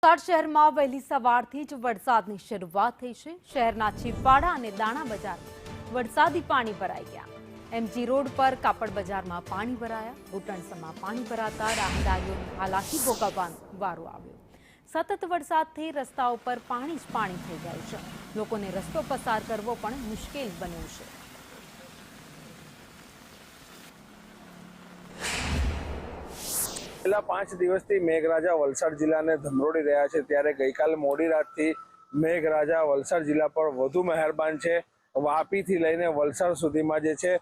વલસાડ શહેરમાં વહેલી સવારથી જ વરસાદની શરૂઆત થઈ છે। શહેરના છીપવાડા અને દાણા બજાર વરસાદી પાણી ભરાઈ ગયા। એમજી રોડ પર કાપડ બજારમાં પાણી ભરાયા। ઘૂંટણસમાં પાણી ભરાતા રાહદારીઓને હાલાકી ભોગવવાનો વારો આવ્યો। સતત વરસાદથી રસ્તાઓ પર પાણી જ પાણી થઈ ગયું છે। લોકોને રસ્તો પસાર કરવો પણ મુશ્કેલ બન્યો છે। છેલ્લા 5 દિવસથી મેઘરાજા વલસાડ જિલ્લાને ધમરોડી રહ્યા છે, ત્યારે ગઈકાલે મોડી રાતથી મેઘરાજા વલસાડ જિલ્લા પર વધુ મહેરબાન છે। વાપીથી લઈને વલસાડ સુધીમાં જે છે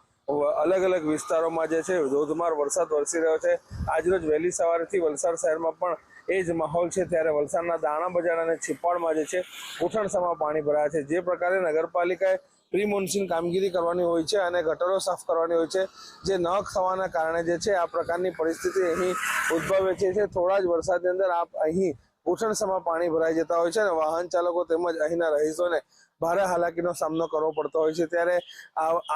અલગ અલગ વિસ્તારોમાં જે છે ધોધમાર વરસાદ વરસી રહ્યો છે। આજરોજ વહેલી સવારથી વલસાડ શહેરમાં પણ એ જ માહોલ છે, ત્યારે વલસાડના દાણા બજાર અને છીપવાડમાં જે છે ઘૂંટણસમાં પાણી ભરાયા છે। જે પ્રકારે નગરપાલિકાએ પ્રી મોન્સૂન કામગીરી કરવાની હોય છે અને ગટરો સાફ કરવાની હોય છે, જે ન થવાના કારણે જે છે આ પ્રકારની પરિસ્થિતિ અહીં ઉદ્ભવે છે। થોડા જ વરસાદની અંદર અહીં ઘૂંટણસમાં પાણી ભરાઈ જતા હોય છે અને વાહન ચાલકો તેમજ અહીંના રહીશોને ભારે હાલાકીનો સામનો કરવો પડતો હોય છે। ત્યારે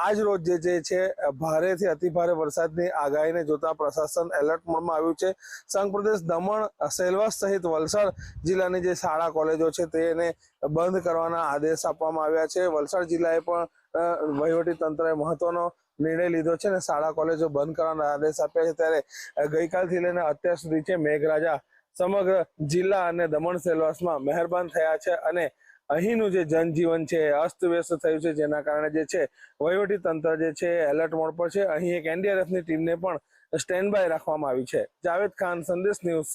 આજ રોજ જે છે ભારેથી અતિભારે વરસાદની આગાહીને જોતા પ્રશાસન એલર્ટ મોડમાં આવ્યું છે। સંઘ પ્રદેશ દમણ, સેલવાસ સહિત વલસાડ જિલ્લાની જે શાળા કોલેજો છે તેને બંધ કરવાના આદેશ આપવામાં આવ્યા છે। વલસાડ જિલ્લાએ પણ વહીવટી તંત્રએ મહત્વનો નિર્ણય લીધો છે અને શાળા કોલેજો બંધ કરવાના આદેશ આપ્યા છે। ત્યારે ગઈકાલથી લઈને અત્યાર સુધી છે મેઘરાજા સમગ્ર જિલ્લા અને દમણ સેલવાસમાં મહેરબાન થયા છે અને અહીંનું જે જનજીવન છે અસ્તવ્યસ્ત થયું છે, જેના કારણે જે છે વહીવટી તંત્ર જે છે એલર્ટ મોડ પર છે। અહીં એક એનડીઆરએફની ટીમને પણ સ્ટેન્ડ બાય રાખવામાં આવી છે। જાવેદ ખાન, સંદેશ ન્યૂઝ,